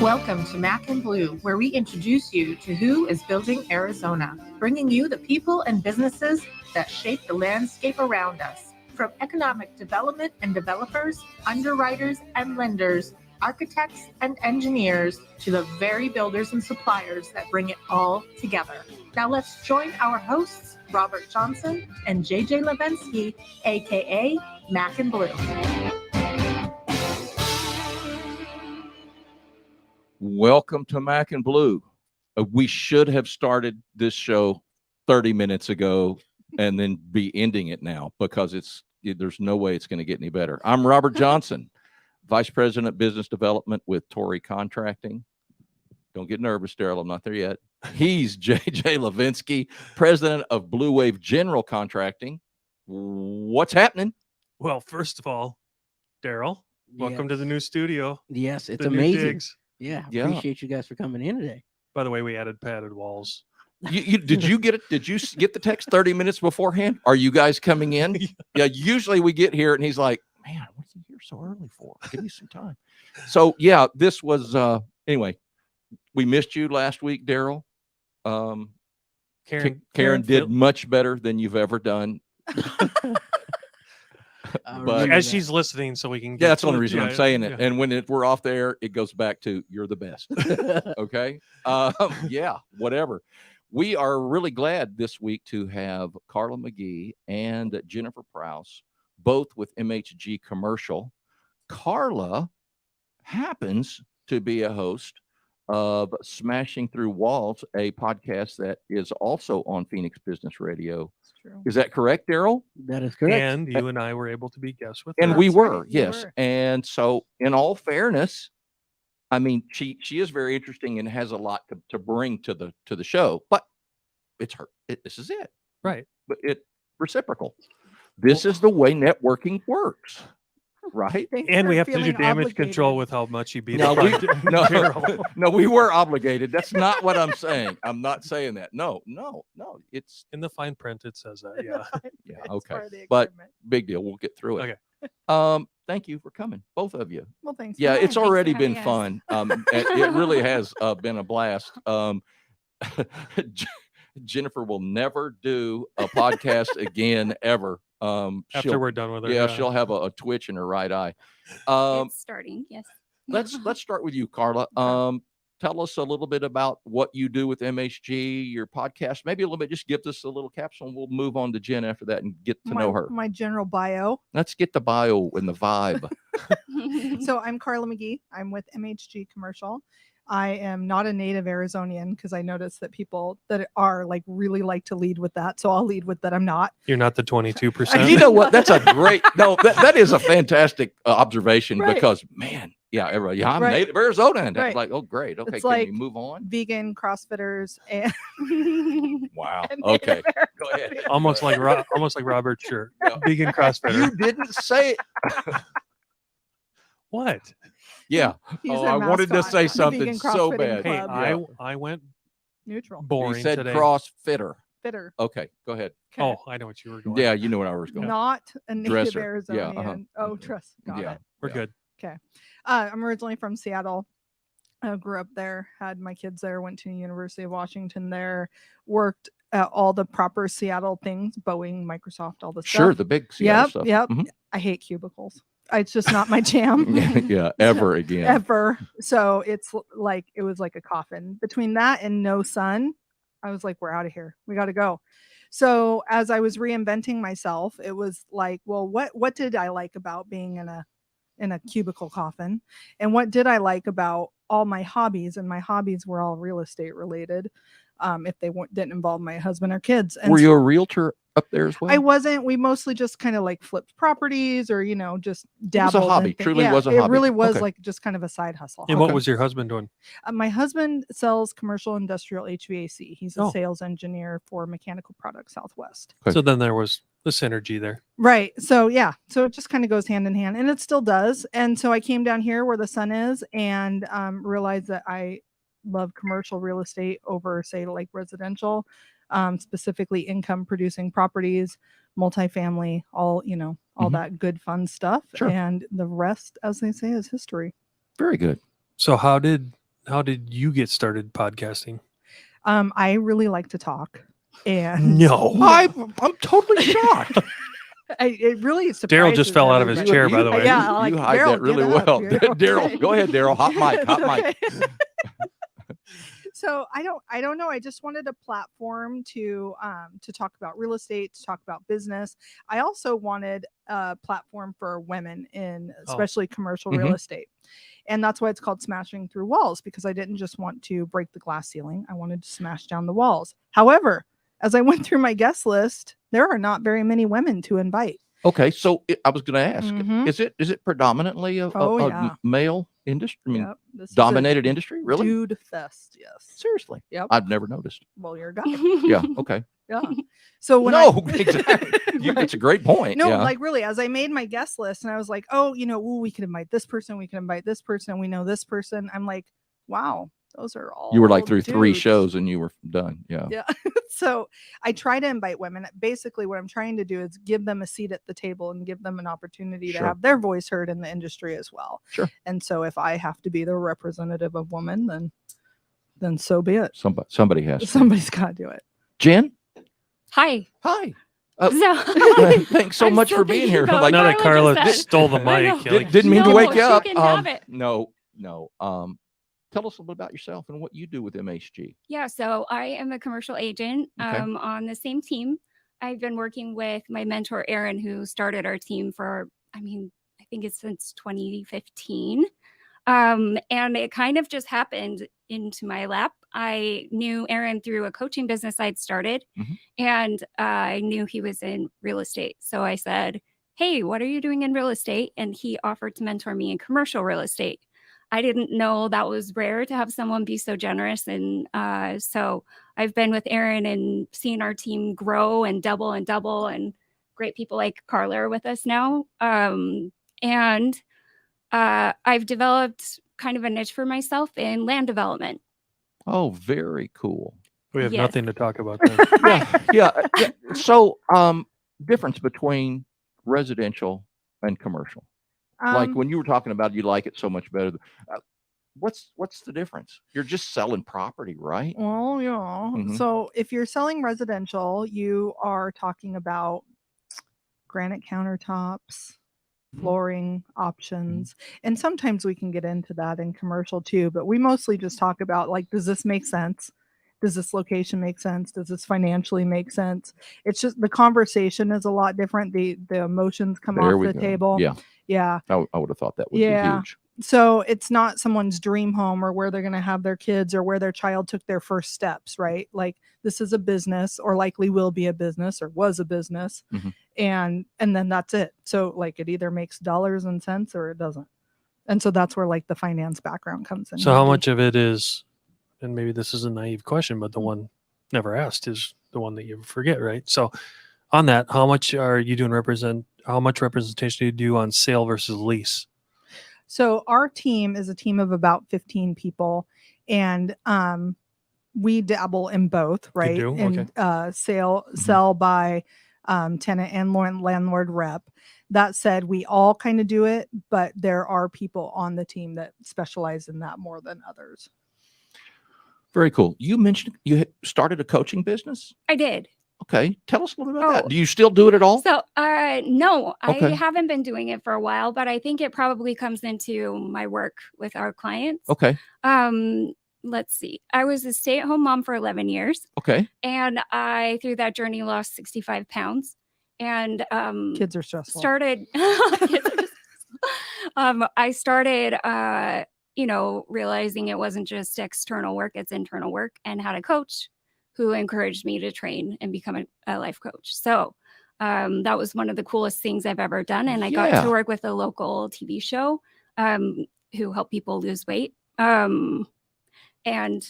Welcome to Mac and Blue, where we introduce you to who is building Arizona, bringing you the people and businesses that shape the landscape around us. From economic development and developers, underwriters and lenders, architects and engineers, to the very builders and suppliers that bring it all together. Now let's join our hosts, Robert Johnson and JJ Levensky, aka Mac and Blue. Welcome to Mac and Blue. We should have started this show 30 minutes ago and then be ending it now because there's no way it's going to get any better. I'm Robert Johnson, Vice President of Business Development with Torrey Contracting. Don't get nervous, Daryl. I'm not there yet. He's JJ Levensky, President of Blue Wave General Contracting. What's happening? Well, first of all, Daryl, welcome to the new studio. Yes, it's the new amazing. digs. Yeah, Yeah. appreciate you guys for coming in today. By the way, we added padded walls. Did you get it? Did you get the text 30 minutes beforehand? Are you guys coming in? Yeah, usually we get here and he's like, man, what's he here so early for? Give me some time. So yeah, this was anyway, we missed you last week, Daryl. Karen did much better than you've ever done. But as she's listening, so we can get that's the only reason I'm saying it. Yeah. And when we're off there, it goes back to you're the best. Okay. Yeah, whatever. We are really glad this week to have Carla McGee and Jennifer Prowse, both with MHG Commercial. Carla happens to be a host of Smashing Through Walls, a podcast that is also on Phoenix Business Radio. True. Is that correct, Daryl? That is correct. And you and I were able to be guests with And her. we That's were, right, you yes. were. And so, in all fairness, I mean, she is very interesting and has a lot to bring to the show. But it's her. This is it. Right. But it reciprocal. This is the way networking works, right? Thanks And for we have to do feeling damage obligated. control with how much you beat No, up we, on no, Daryl. no, we were obligated. That's not what I'm saying. I'm not saying that. No. It's In the fine print, it says that. Yeah. yeah, It's okay. part of the But agreement. big deal. We'll get through it. Okay. Thank you for coming, both of you. Well, thanks. Yeah, for it's having us. already Thanks for been having us. fun. It really has been a blast. Jennifer will never do a podcast again ever. After we're done with her. Yeah, she'll have a twitch in her right eye. It's starting, yes. Let's start with you, Carla. Tell us a little bit about what you do with MHG, your podcast, maybe a little bit. Just give us a little capsule, and we'll move on to Jen after that and get to know her. My general bio. Let's get the bio and the vibe. So I'm Carla McGee. I'm with MHG Commercial. I am not a native Arizonian because I noticed that people that are really like to lead with that. So I'll lead with that I'm not. You're not the 22%. You know what? That's a great that is a fantastic observation Right. because man, everybody, I'm Right. native Arizona, and Right. like, oh great, okay, It's can like we move on? Vegan CrossFitters and Wow, and okay, native go ahead. Arizonians. almost like Robert's shirt. Yeah. Vegan CrossFitter. You didn't say it. What? Yeah. He's Oh, a I wanted to mascot say of the something Vegan so CrossFitting bad. Hey, Club. I went Neutral. boring You said today. CrossFitter. Fitter. Okay, go ahead. Okay. Oh, I know what you were going. Yeah, you know what I was going. Not a native Dresser. Yeah, Arizonian. Oh, dress. Got Yeah. it. We're Yeah. good. I'm originally from Seattle. I grew up there, had my kids there, went to the University of Washington there, worked at all the proper Seattle things, Boeing, Microsoft, all the Sure, stuff. the big Seattle stuff. Yep. Mhm. I hate cubicles. It's just not my jam. Yeah, ever again. Ever. So it was like a coffin. Between that and no sun, I was like, we're out of here. We got to go. So as I was reinventing myself, it was like, well, what did I like about being in a cubicle coffin? And what did I like about all my hobbies? And my hobbies were all real estate related. If they didn't involve my husband or kids. And Were you a realtor up there as well? I wasn't. We mostly just kind of flipped properties or, just dabbled. It was a hobby. in things. Truly Yeah, was a it hobby. really was Okay. just kind of a side hustle. And what was your husband doing? My husband sells commercial industrial HVAC. He's a Oh. sales engineer for Mechanical Products Southwest. Okay. So then there was the synergy there. Right. So yeah. So it just kind of goes hand in hand, and it still does. And so I came down here where the sun is and realized that I love commercial real estate over, say, like residential, specifically income producing properties, multifamily, all, all that good fun stuff. Sure. And the rest, as they say, is history. Very good. So how did you get started podcasting? I really like to talk. And No. I'm totally shocked. it really surprises Daryl just fell out of his everybody. chair, by the way. Yeah, like, you hide Daryl, that really get up. well. You're Daryl, okay. go ahead, Daryl. Hot mic, hot mic. Okay. So I don't know. I just wanted a platform to talk about real estate, to talk about business. I also wanted a platform for women in especially commercial real estate. And that's why it's called Smashing Through Walls, because I didn't just want to break the glass ceiling. I wanted to smash down the walls. However, as I went through my guest list, there are not very many women to invite. Okay, so I was going to ask, Mhm. is it predominantly a yeah. male industry? I mean, Yep, this is a dominated industry, really? dude fest, yes. Seriously? Yep. I've never noticed. Well, you're a guy. Yeah. Okay. Yeah. So when Exactly. It's a great point. No, yeah. like really, as I made my guest list and I was like, oh, we can invite this person, we can invite this person, we know this person. I'm like, wow, those are all. You were like through 3 dudes. shows and you were done. Yeah. Yeah. So I try to invite women. Basically, what I'm trying to do is give them a seat at the table and give them an opportunity to Sure. have their voice heard in the industry as well. Sure. And so if I have to be the representative of women, then so be it. Somebody has to. Somebody's got to do it. Jen? Hi. Hi. So Thanks so I'm much still for being thinking here. about Like, Now that Carla Carla just said. stole the I know. mic. Like, didn't mean to No, wake you she up. can have it. No. Tell us a little bit about yourself and what you do with MHG. Yeah, so I am a commercial agent Okay. on the same team. I've been working with my mentor, Aaron, who started our team I think it's since 2015. And it kind of just happened into my lap. I knew Aaron through a coaching business I'd started, and I knew he was in real estate. So I said, hey, what are you doing in real estate? And he offered to mentor me in commercial real estate. I didn't know that was rare to have someone be so generous. And so I've been with Aaron and seen our team grow and double, and great people like Carla are with us now. And I've developed kind of a niche for myself in land development. Oh, very cool. we have Yes. nothing to talk about then. Yeah. So, difference between residential and commercial. Like when you were talking about you like it so much better. What's the difference? You're just selling property, right? Well, yeah. Mhm. So if you're selling residential, you are talking about granite countertops, flooring options, and sometimes we can get into that in commercial too, but we mostly just talk about, like, does this make sense? Does this location make sense? Does this financially make sense? It's just the conversation is a lot different. The emotions come There off we the go. table. Yeah. Yeah. I would have thought that would be Yeah. huge. So it's not someone's dream home or where they're going to have their kids or where their child took their first steps, right? Like, this is a business, or likely will be a business, or was a business. Mhm. And then that's it. So like, it either makes dollars and cents or it doesn't. And so that's where like the finance background comes in. So how handy. much of it is, and maybe this is a naive question, but the one never asked is the one that you forget, right? So on that, how much are you doing how much representation do you do on sale versus lease? So our team is a team of about 15 people, and we dabble in both, right? do? In Okay. sell by tenant and landlord rep. That said, we all kind of do it, but there are people on the team that specialize in that more than others. Very cool. You mentioned you started a coaching business. I did. Okay. Tell us a little bit about Oh. that. Do you still do it at all? So, no, Okay. I haven't been doing it for a while, but I think it probably comes into my work with our clients. Okay. Let's see. I was a stay-at-home mom for 11 years, Okay. and I, through that journey, lost 65 pounds. And Kids are stressful. started. I started, realizing it wasn't just external work; it's internal work, and had a coach who encouraged me to train and become a life coach. So that was one of the coolest things I've ever done. And I got Yeah. to work with a local TV show who helped people lose weight. And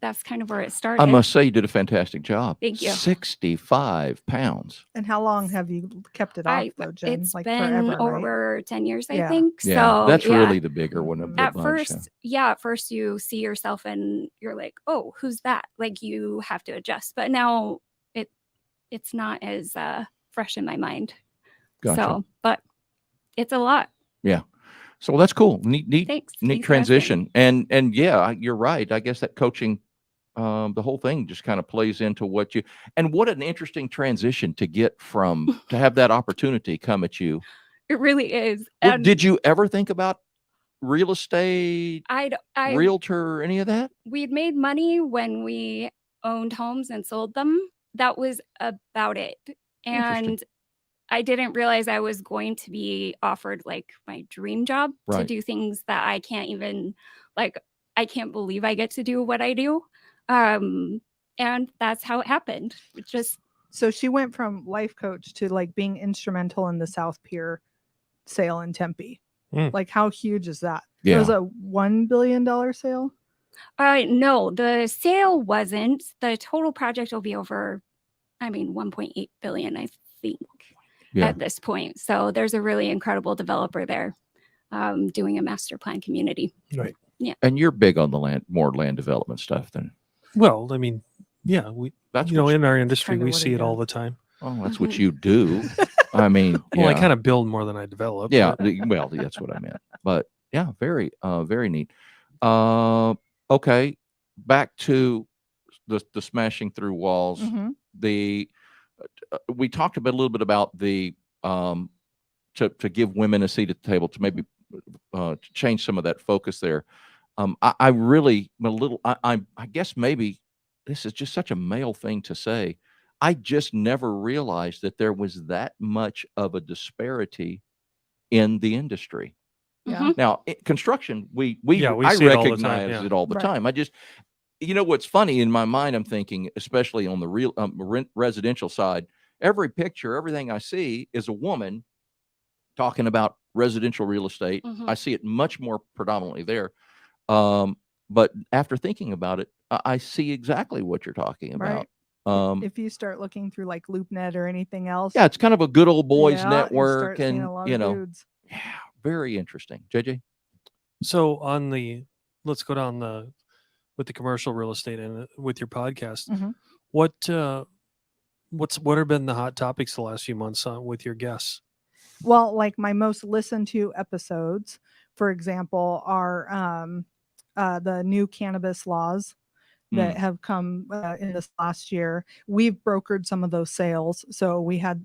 that's kind of where it started. I must say you did a fantastic job. Thank you. 65 pounds. And how long have you kept it off though, Jen? It's Like been forever, right? over 10 years, I Yeah. think. Yeah, So that's yeah. really the bigger one of the At bunch. first, at first you see yourself and you're like, oh, who's that? Like you have to adjust. But now it's not as fresh in my mind. Gotcha. So, but it's a lot. Yeah. So that's cool. Neat Thanks. Thanks for asking. transition. And yeah, you're right. I guess that coaching, the whole thing just kind of plays into what you, and what an interesting transition to get from, to have that opportunity come at you. It really is. Well, And did you ever think about real estate, I realtor, any of that? we'd made money when we owned homes and sold them. That was about it. Interesting. And I didn't realize I was going to be offered like my dream job to Right. do things that I can't even, like, I can't believe I get to do what I do. And that's how it happened. It just, So she went from life coach to like being instrumental in the South Pier sale in Tempe. Mm. Like how huge is that? It Yeah. was a $1 billion sale. no, the sale wasn't. The total project will be over, 1.8 billion, I think. Yeah. At this point. So there's a really incredible developer there doing a master plan community. Right. And you're big on the more land development stuff then. Well, I mean, yeah, That's you know, what in our industry, kinda we what see he it all does. the time. Oh, that's what you do. I mean, Well, I yeah. kind of build more than I develop. Yeah, but- well, that's what I meant. But yeah, very neat. Okay, back to the smashing through walls. Mhm. The we talked a little bit about the to give women a seat at the table, to maybe to change some of that focus there. I really am a little. I guess maybe this is just such a male thing to say. I just never realized that there was that much of a disparity in the industry. Yeah. Mhm. Now, construction, Yeah, we I see it all the time, recognize yeah. it all the Right. time. I just, what's funny in my mind, I'm thinking, especially on the real residential side, every picture, everything I see is a woman talking about residential real estate. Mhm. I see it much more predominantly there. But after thinking about it, I see exactly what you're talking about. Right. If you start looking through like LoopNet or anything else, Yeah, it's kind of a good old boys yeah, network, you start seeing and a lot of dudes. yeah, very interesting. JJ. So let's go down with the commercial real estate and with your podcast. Mhm. What have been the hot topics the last few months with your guests? Well, like my most listened to episodes, for example, are the new cannabis laws that have come in this last year. We've brokered some of those sales, so we had,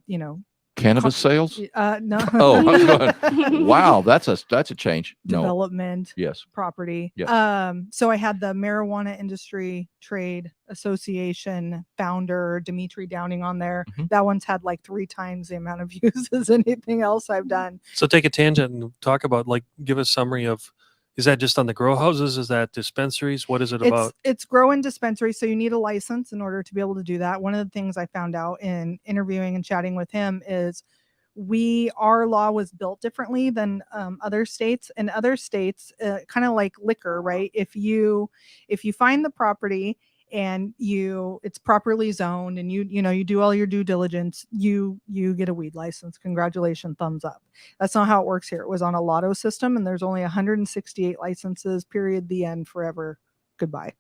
Cannabis sales? no. Oh, I was going, wow, that's a change. No. Development Yes. property. Yes. So I had the Marijuana Industry Trade Association founder Dimitri Downing on there. Mhm. That one's had like 3 times the amount of views as anything else I've done. So take a tangent and talk about, like, give a summary of, is that just on the grow houses? Is that dispensaries? What is it about? It's grow and dispensary, so you need a license in order to be able to do that. One of the things I found out in interviewing and chatting with him is our law was built differently than other states. In other states, kind of like liquor, right? If you find the property and it's properly zoned and you do all your due diligence, you get a weed license. Congratulations, thumbs up. That's not how it works here. It was on a lotto system, and there's only 168 licenses, period, the end, forever, goodbye.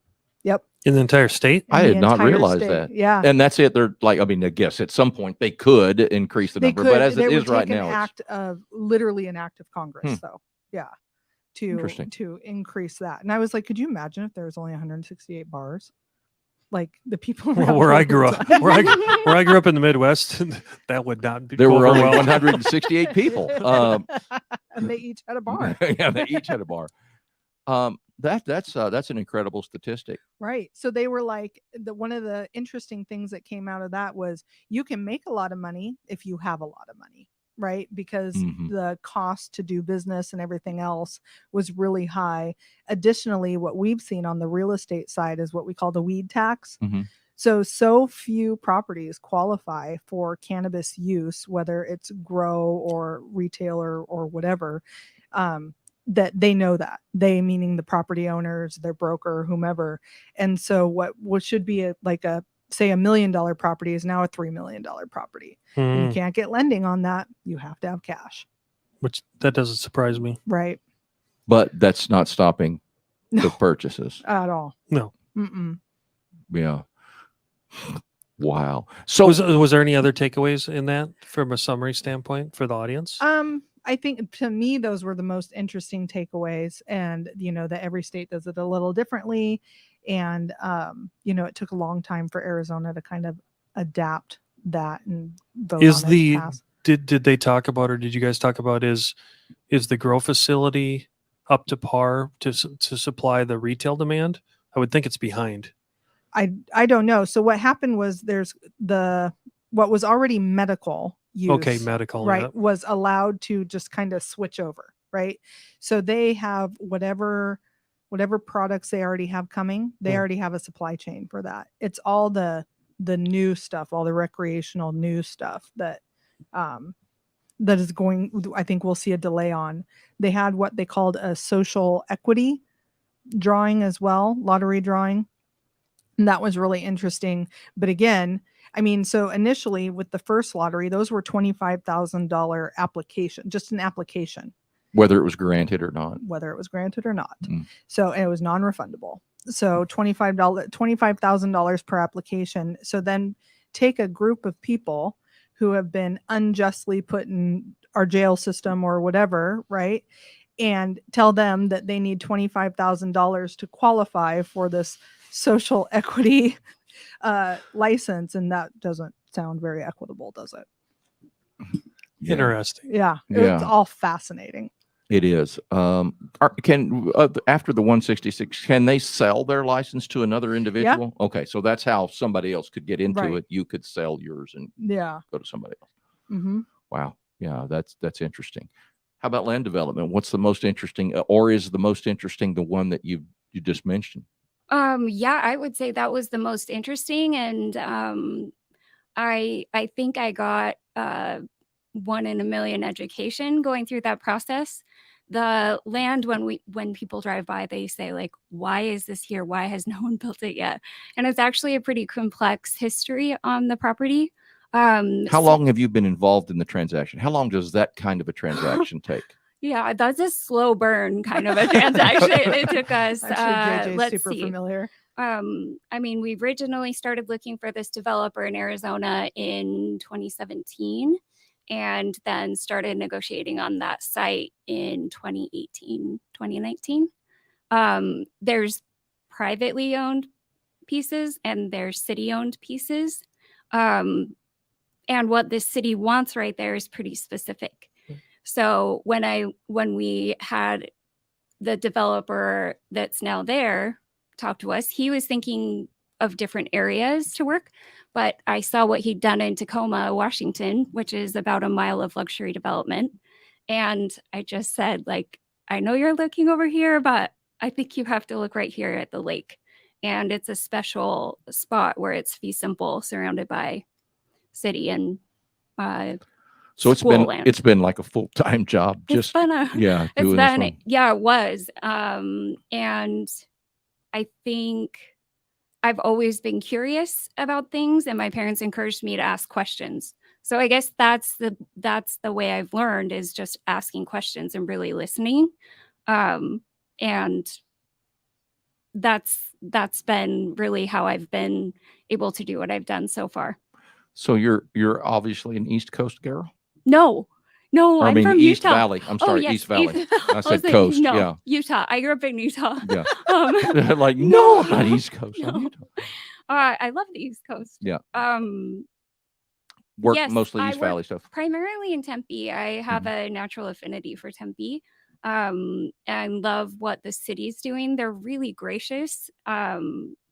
Yep. In the entire state? I In the did not entire realize state. that. Yeah. And that's it. They're like, I mean, I guess at some point they could increase the number, but as it is right now, it's literally an act of Congress, though. Yeah. Interesting. To increase that. And I was like, could you imagine if there was only 168 bars? Like the people Well, around where I here grew would up, die. where I grew up in the Midwest, that would not be. there go were over only well. 168 people. And they each had a bar. Yeah, they each had a bar. That's an incredible statistic. Right. So they were like, one of the interesting things that came out of that was you can make a lot of money if you have a lot of money, right? Because Mhm. the cost to do business and everything else was really high. Additionally, what we've seen on the real estate side is what we call the weed tax. Mhm. So few properties qualify for cannabis use, whether it's grow or retail or whatever. that they know that, they meaning the property owners, their broker, whomever. And so what should be like say $1 million property is now a $3 million property. And you Hmm. can't get lending on that. You have to have cash. Which that doesn't surprise me. Right. But that's not stopping the No, purchases. at all. No. Mm-mm. Yeah. Wow. So Was there any other takeaways in that from a summary standpoint for the audience? I think to me, those were the most interesting takeaways, and, that every state does it a little differently. And, it took a long time for Arizona to kind of adapt that and vote Is on it to pass. did they talk about, or did you guys talk about, is the grow facility up to par to supply the retail demand? I would think it's behind. I don't know. So what happened was there's what was already medical use. Okay, medical, right, yeah. was allowed to just kind of switch over, right? So they have whatever products they already have coming, they already have a supply chain for that. It's all the new stuff, all the recreational new stuff that is going, I think we'll see a delay on. They had what they called a social equity drawing as well, lottery drawing. And that was really interesting. But again, I mean, so initially with the first lottery, those were $25,000 application, just an application, whether it was granted or not. whether it was granted or not. Mm. So it was non-refundable. So $25,000 per application. So then take a group of people who have been unjustly put in our jail system or whatever, right? And tell them that they need $25,000 to qualify for this social equity license. And that doesn't sound very equitable, does it? Yeah. Interesting. Yeah. Yeah. It's all fascinating. It is. Can after the 166, can they sell their license to another individual? Okay, so that's how somebody else could get into Right. it. You could sell yours and Yeah. go to somebody else. Mm-hmm. Wow. Yeah, that's interesting. How about land development? What's the most interesting, or is the most interesting the one that you just mentioned? Yeah, I would say that was the most interesting, and I think I got 1 in a million education going through that process. The land, when people drive by, they say, like, why is this here? Why has no one built it yet? And it's actually a pretty complex history on the property. How long have you been involved in the transaction? How long does that kind of a transaction take? Yeah, that's a slow burn kind of a transaction. It took us, I'm sure JJ's let's super see. familiar. I mean, we originally started looking for this developer in Arizona in 2017, and then started negotiating on that site in 2019. There's privately owned pieces and there's city owned pieces. And what this city wants right there is pretty specific. So when we had the developer that's now there talk to us, he was thinking of different areas to work, but I saw what he'd done in Tacoma, Washington, which is about a mile of luxury development. And I just said, like, I know you're looking over here, but I think you have to look right here at the lake. And it's a special spot where it's fee simple, surrounded by city and so school land. it's been like a full-time job. It's been a, yeah, it's doing been, this one. yeah, it was. And I think I've always been curious about things, and my parents encouraged me to ask questions. So I guess that's the way I've learned, is just asking questions and really listening. And that's been really how I've been able to do what I've done so far. So you're obviously an East Coast girl? No, Or, I'm from East Utah. Valley. I'm sorry, yes, East Valley. I said like, coast. no, Yeah. Utah. I grew up in Utah. Yeah. Um, Like, no, I'm not East Coast. No. I'm Utah. I love the East Coast. Yeah. Yes, Mostly I East work Valley stuff. primarily in Tempe. I have a natural affinity for Tempe, and love what the city's doing. They're really gracious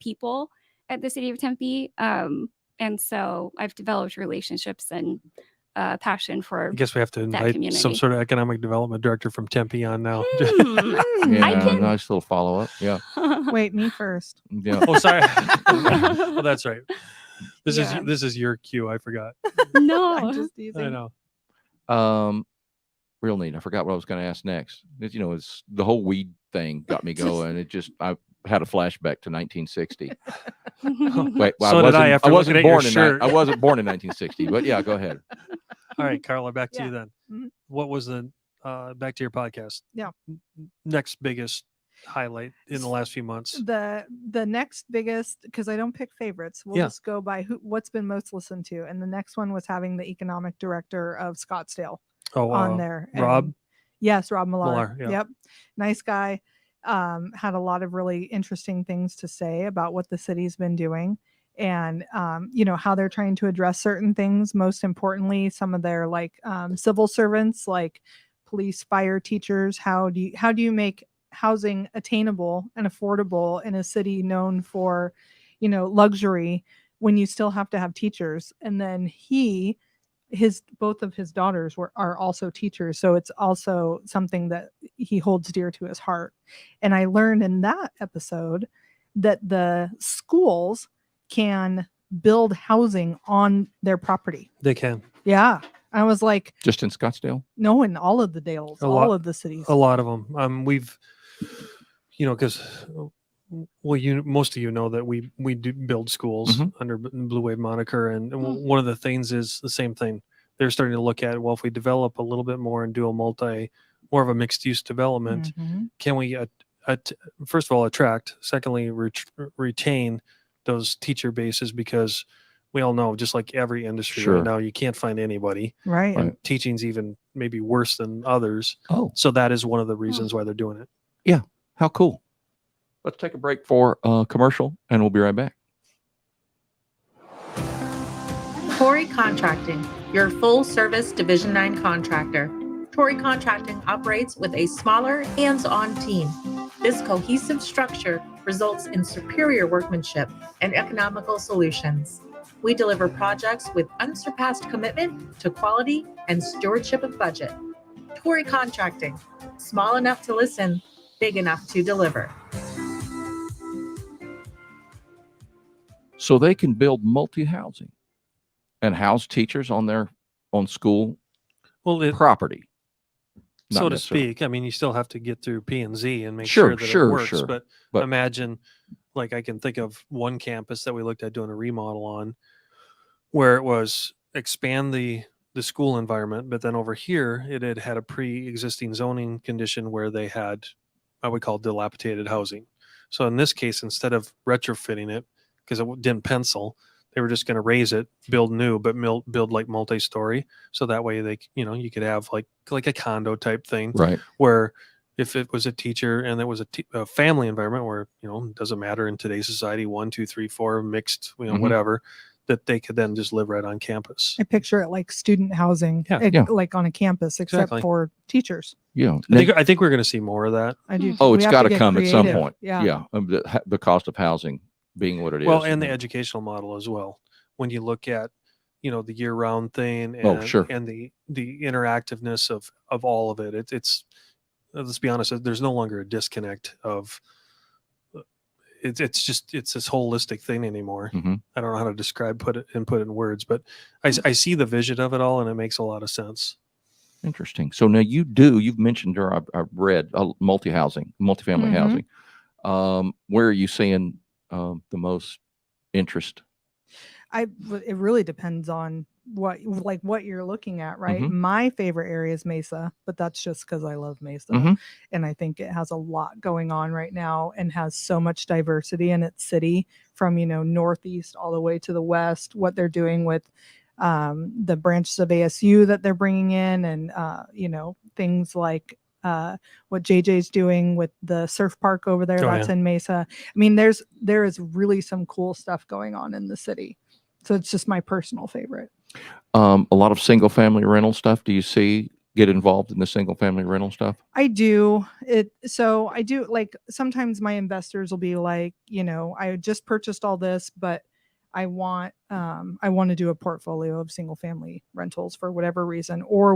people at the city of Tempe, and so I've developed relationships and passion for. I guess we have to invite some community. sort of economic development director from Tempe on now. Yeah, I can. nice little follow-up. Yeah. Wait, me first. Yeah. Oh, sorry. Well, that's right. Yeah. This is your cue. I forgot. I'm No. just teasing. I know. real neat. I forgot what I was going to ask next. It's the whole weed thing got me going. I had a flashback to 1960. Wait, well, So did I after I looking wasn't at your born in shirt. I wasn't born in 1960, but yeah, go ahead. All right, Carla, back to you Yeah. then. Mhm. What was the back to your podcast? Yeah. Next biggest highlight in the last few months. The next biggest, because I don't pick favorites, we'll Yeah. just go by what's been most listened to, and the next one was having the economic director of Scottsdale Oh, on there. Rob? And yes, Rob Millar. Millar, yeah. Yep, nice guy. Had a lot of really interesting things to say about what the city's been doing, and how they're trying to address certain things. Most importantly, some of their civil servants, like police, fire, teachers. How do you make housing attainable and affordable in a city known for luxury when you still have to have teachers? And then both of his daughters are also teachers, so it's also something that he holds dear to his heart. And I learned in that episode that the schools can build housing on their property. They can. Yeah, I was like, Just in Scottsdale? no, in all of the Dales, all of the cities. A lot of them. We've, because most of you know that we do build schools under Blue Wave moniker, and one of the things is the same thing. They're starting to look at, well, if we develop a little bit more and do more of a mixed use development, can we first of all attract, secondly retain those teacher bases, because we all know, just like every industry right now, you can't find anybody. Right. And teaching's even maybe worse than others. Oh, so that is one of the reasons why they're doing it. Yeah. How cool. Let's take a break for commercial, and we'll be right back. Torrey Contracting, your full-service Division 9 contractor. Torrey Contracting operates with a smaller, hands-on team. This cohesive structure results in superior workmanship and economical solutions. We deliver projects with unsurpassed commitment to quality and stewardship of budget. Torrey Contracting, small enough to listen, big enough to deliver. So they can build multi-housing and house teachers on school property. So Not to necessarily. speak. I mean, you still have to get through P&Z and make sure that it works. But imagine, like, I can think of one campus that we looked at doing a remodel on, where it was expand the school environment, but then over here it had a pre-existing zoning condition where they had, I would call, dilapidated housing. So in this case, instead of retrofitting it, because it didn't pencil, they were just going to raise it, build new, but build like multi-story. So that way you could have like a condo type thing, right? Where if it was a teacher and there was a family environment where, it doesn't matter in today's society, 1, 2, 3, 4 mixed, whatever, that they could then just live right on campus. I picture it like student housing, like on a campus, except for teachers. Yeah. I think we're going to see more of that. I do. Oh, it's got to come creative. at some point. Yeah. The cost of housing being what it is. Well, and the educational model as well. When you look at, the year-round thing and, and the interactiveness of all of it, it's let's be honest, there's no longer a disconnect of it's this holistic thing anymore. I don't know how to put it in words, but I see the vision of it all, and it makes a lot of sense. Interesting. So now you've mentioned, or I've read multifamily housing. Where are you seeing the most interest? It really depends on what you're looking at, right? My favorite area is Mesa, but that's just because I love Mesa, and I think it has a lot going on right now and has so much diversity in its city, from northeast all the way to the west. What they're doing with the branches of ASU that they're bringing in, and things like what JJ's doing with the surf park over there, that's in Mesa. I mean, there is really some cool stuff going on in the city. So it's just my personal favorite. A lot of single family rental stuff. Do you get involved in the single family rental stuff? I do. I do, like, sometimes my investors will be like, I just purchased all this, but I want to do a portfolio of single family rentals for whatever reason, or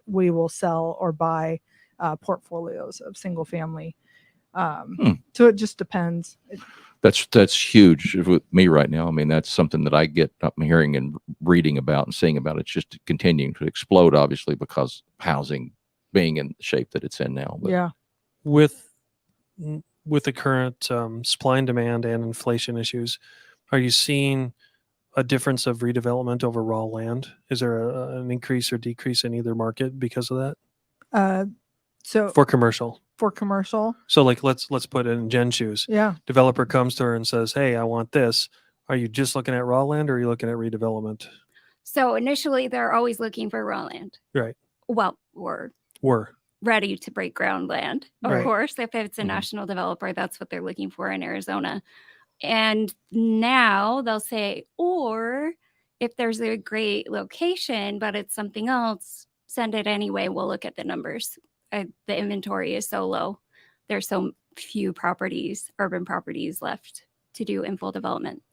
we will sell or buy portfolios of single family. So it just depends. That's huge with me right now. I mean, that's something that I'm hearing and reading about and seeing about. It's just continuing to explode, obviously, because housing being in the shape that it's in now. But Yeah. With the current supply and demand and inflation issues, are you seeing a difference of redevelopment over raw land? Is there an increase or decrease in either market because of that So for commercial? for commercial, So like let's put it in Jen's shoes. yeah. Developer comes to her and says, "Hey, I want this." Are you just looking at raw land or are you looking at redevelopment? So initially, they're always looking for raw land. Right. Well, or Were. ready to break ground land. Of Right. course, if it's a Mhm. national developer, that's what they're looking for in Arizona. And now they'll say, or if there's a great location, but it's something else, send it anyway. We'll look at the numbers. The inventory is so low. There's so few properties, urban properties left to do infill development.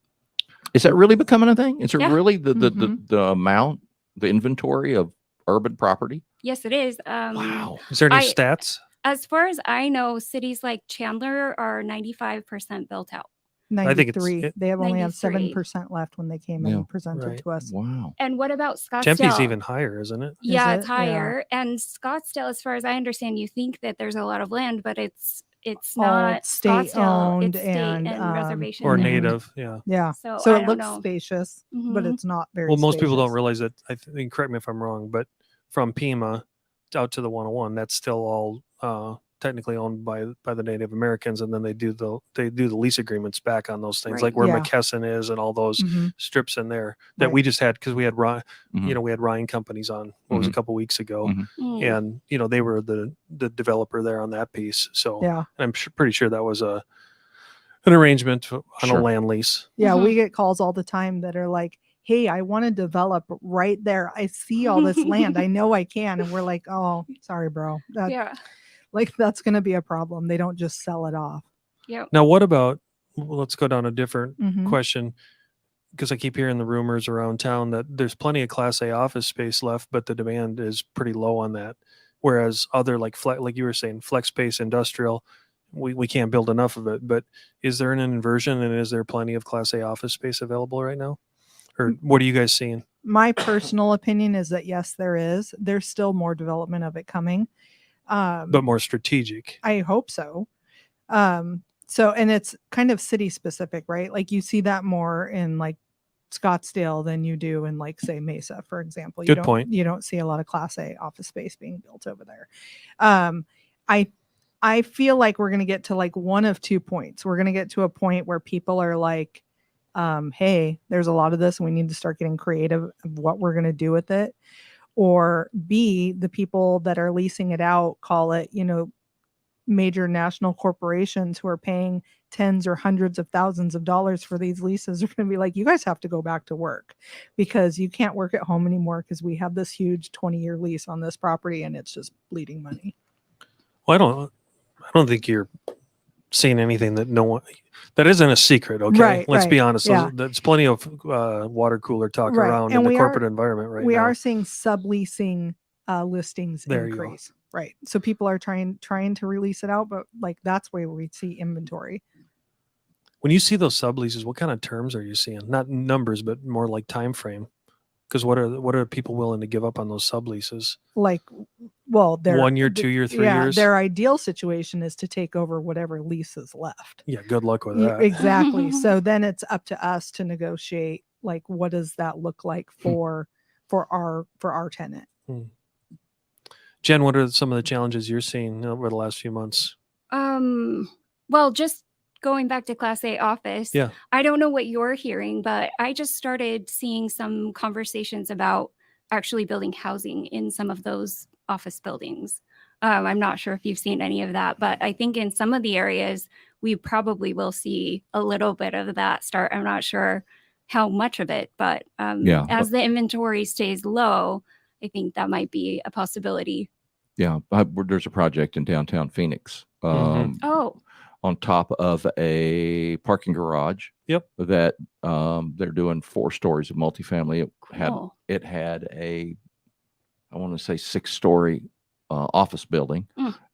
is that really becoming a thing? Is it Yeah. really the Mhm. the amount, the inventory of urban property? Yes, it is. Wow. Is there any I- stats? As far as I know, cities like Chandler are 95% built out. I think it's- 93. They have only have 93. 7% left when they came Yeah. and presented Right. to us. Wow. And what about Scottsdale? Tempe's even higher, isn't it? Yeah, Is it's it? Yeah. higher. And Scottsdale, as far as I understand, you think that there's a lot of land, but it's All not state Scottsdale, owned it's state and and, reservation Or Mhm. land. native? Yeah. Yeah. So, So I it don't looks know. spacious, but Mhm. it's not very Well, most people don't spacious. realize that. I think, correct me if I'm wrong, but from Pima out to the 101, that's still all technically owned by the Native Americans, and then they do the lease agreements back on those things, Right. like where Yeah. McKesson is and all those Mhm. strips in there that Right. we just had because we had Ryan, Mhm. we had Ryan companies on what was a Mhm. couple weeks ago, Mhm. Mm. and they were the developer there on that piece. So Yeah. I'm pretty sure that was an arrangement on Sure. a land lease. Yeah. Mhm. We get calls all the time that are like, hey, I want to develop right there. I see all this land. I know I can. And we're like, oh, sorry, bro. Yeah. Like, that's going to be a problem. They don't just sell it off. Yep. Now, what about? Well, let's go down a different Mhm. question, because I keep hearing the rumors around town that there's plenty of Class A office space left, but the demand is pretty low on that. Whereas other like you were saying, flex space industrial, we can't build enough of it. But is there an inversion, and is there plenty of Class A office space available right now? Or what are you guys seeing? My personal opinion is that yes, there is. There's still more development of it coming. But more strategic. I hope so. So, and it's kind of city specific, right? Like you see that more in like Scottsdale than you do in like say Mesa, for example. Good point. You don't see a lot of Class A office space being built over there. I feel like we're going to get to like one of 2 points. We're going to get to a point where people are like, hey, there's a lot of this and we need to start getting creative of what we're going to do with it. Or B, the people that are leasing it out call it, major national corporations who are paying tens or hundreds of thousands of dollars for these leases are going to be like, you guys have to go back to work because you can't work at home anymore because we have this huge 20-year lease on this property and it's just bleeding money. Well, I don't think you're seeing anything that isn't a secret. Okay, Right, let's be right, honest. yeah. There's plenty of water cooler talk Right, around and in the we corporate environment right we now. are seeing subleasing listings There you go. increase. Right. So people are trying to release it out, but like that's where we see inventory. When you see those subleases, what kind of terms are you seeing? Not numbers, but more like time frame. Because what are people willing to give up on those subleases? Like, well, 1 year, 2 year, 3 years. Their ideal situation is to take over whatever lease is left. Yeah, good luck with Yeah, that. exactly. So then it's up to us to negotiate. Like, what does that look like for our tenant? Jen, what are some of the challenges you're seeing over the last few months? Well, just going back to Class A office. Yeah. I don't know what you're hearing, but I just started seeing some conversations about actually building housing in some of those office buildings. I'm not sure if you've seen any of that, but I think in some of the areas we probably will see a little bit of that start. I'm not sure how much of it, but as the inventory stays low, I think that might be a possibility. Yeah, there's a project in downtown Phoenix. Oh, On top of a parking garage. Yep. That they're doing 4 stories of multifamily. cool. It had I want to say 6-story office building,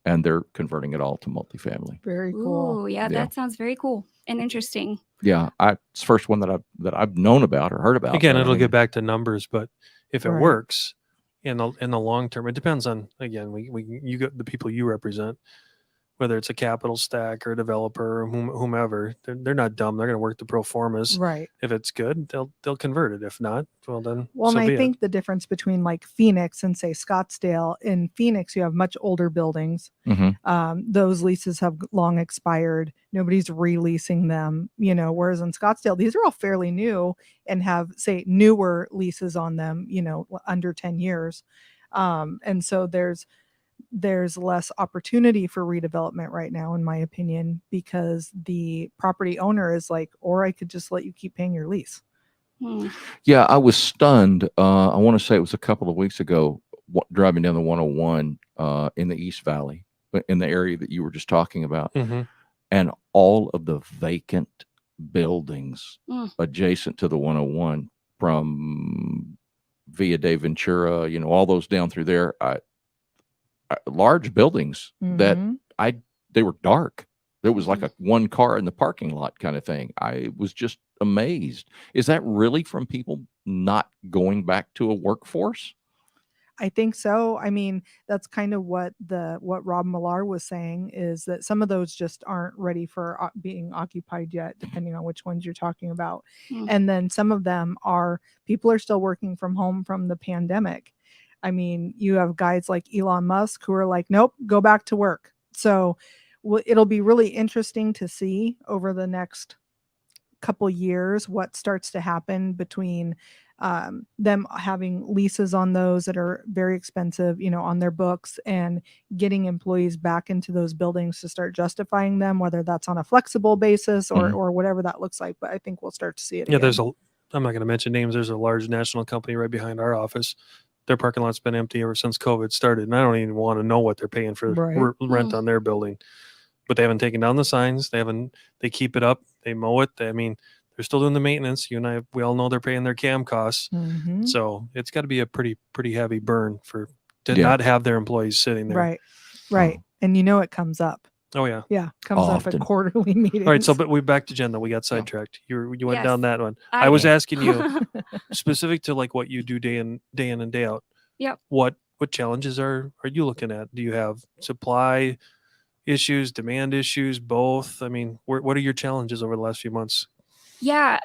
and they're converting it all to multifamily. Very cool. Ooh, yeah, that sounds very cool and interesting. Yeah, it's the first one that I've known about or heard about. Again, but I it'll mean, get back to numbers, but if it Right. works, in the long term. It depends on, again, you got the people you represent, whether it's a capital stack or a developer or whomever. They're not dumb. They're going to work the pro formas. Right. If it's good, they'll convert it. If not, well then. Well, so and be I it. think the difference between like Phoenix and say Scottsdale, in Phoenix, you have much older buildings. Those leases have long expired. Nobody's releasing them, whereas in Scottsdale, these are all fairly new and have, say, newer leases on them, under 10 years. And so there's less opportunity for redevelopment right now, in my opinion, because the property owner is like, or I could just let you keep paying your lease. Yeah, I was stunned. I want to say it was a couple of weeks ago, driving down the 101 in the East Valley, in the area that you were just talking about, and all of the vacant buildings adjacent to the 101 from Via de Ventura, all those down through there, large buildings that they were dark. There was like a one car in the parking lot kind of thing. I was just amazed. Is that really from people not going back to a workforce? I think so. I mean, that's kind of what Rob Millar was saying, is that some of those just aren't ready for being occupied yet, depending on which ones you're talking about. And then some of them people are still working from home from the pandemic. I mean, you have guys like Elon Musk who are like, nope, go back to work. So it'll be really interesting to see over the next couple years what starts to happen between them having leases on those that are very expensive, on their books, and getting employees back into those buildings to start justifying them, whether that's on a flexible basis or whatever that looks like. But I think we'll start to see it. Yeah, again. I'm not going to mention names. There's a large national company right behind our office. Their parking lot's been empty ever since COVID started, and I don't even want to know what they're paying for rent on their building. But they haven't taken down the signs. They keep it up. They mow it. They're still doing the maintenance. You and I, we all know they're paying their CAM costs. So it's got to be a pretty heavy burn to not have their employees sitting there. Right. And it comes up. Oh yeah. Yeah. Comes Often. up at quarterly meetings. All right. So, but we're back to Jen though. We got sidetracked. You went Yes, down that one. I I was did. asking you specific to like what you do day in and day out. Yep. What challenges are you looking at? Do you have supply issues, demand issues, both? I mean, what are your challenges over the last few months? Yeah.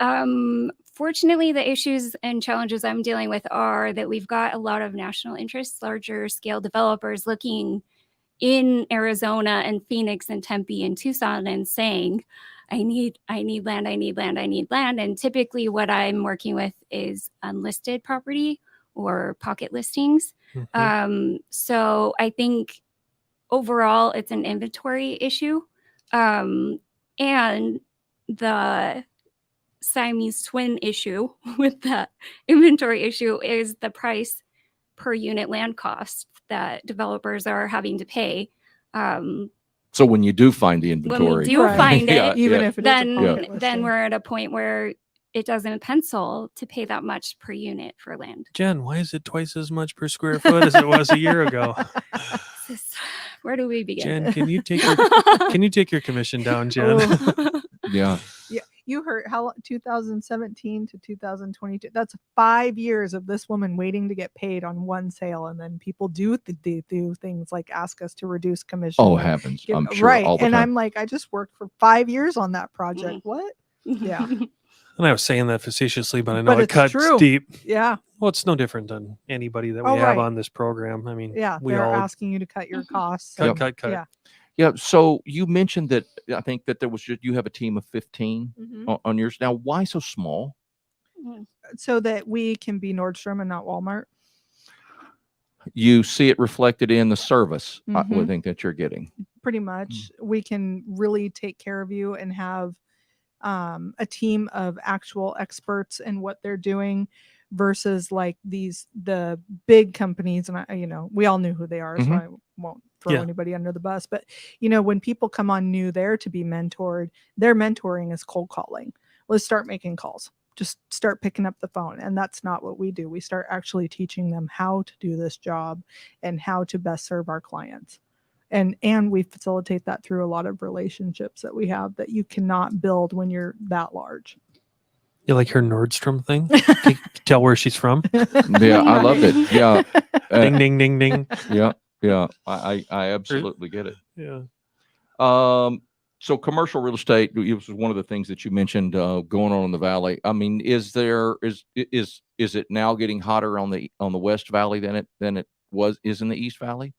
Fortunately, the issues and challenges I'm dealing with are that we've got a lot of national interests, larger scale developers looking in Arizona and Phoenix and Tempe and Tucson and saying, I need land, I need land, I need land. And typically what I'm working with is unlisted property or pocket listings. So I think overall it's an inventory issue. And the Siamese twin issue with that inventory issue is the price per unit land cost that developers are having to pay. So when you do find the inventory, When we do find it, Yeah, Even if it is a then pocket listing. we're at a point where it doesn't pencil to pay that much per unit for land. Jen, why is it twice as much per square foot as it was a year ago? Where do we begin? Jen, can you take your commission down, Jen? Oh. yeah. Yeah, you heard how 2017 to 2022. That's 5 years of this woman waiting to get paid on one sale, and then people do things like ask us to reduce commission. Oh, or happens. give- I'm sure right. all the And time. I'm like, I just worked for 5 years on that project. What? Yeah. And I was saying that facetiously, but I know But it it's cuts true. deep. Yeah. Well, it's no different than anybody that we Oh, have right. on this program. I mean, Yeah. we They're all asking you to cut your costs. cut. Yeah. Yeah. So you mentioned that I think that there was you have a team of 15 Mhm. on yours. Now, why so small? So that we can be Nordstrom and not Walmart. You see it reflected in the service, I Mhm. would think, that you're getting. Pretty much. We can really take care of you and have a team of actual experts in what they're doing versus like the big companies. And we all knew who they are, so I won't throw anybody under the bus. But when people come on new there to be mentored, their mentoring is cold calling. Let's start making calls. Just start picking up the phone. And that's not what we do. We start actually teaching them how to do this job and how to best serve our clients. And we facilitate that through a lot of relationships that we have that you cannot build when you're that large. You like her Nordstrom thing? Can you tell where she's from? Yeah, I loved it. Yeah. Ding, ding, ding, ding. Yeah. Yeah. I absolutely get it. Yeah. So commercial real estate, it was one of the things that you mentioned going on in the valley. I mean, is it now getting hotter on the West Valley than it is in the East Valley?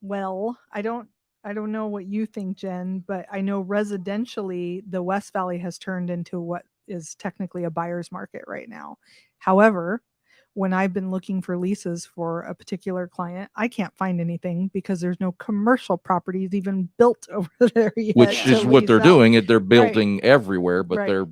Well, I don't know what you think, Jen, but I know residentially the West Valley has turned into what is technically a buyer's market right now. However, when I've been looking for leases for a particular client, I can't find anything because there's no commercial properties even built over there yet. Which to is what lease they're out. doing. They're building everywhere, but Right.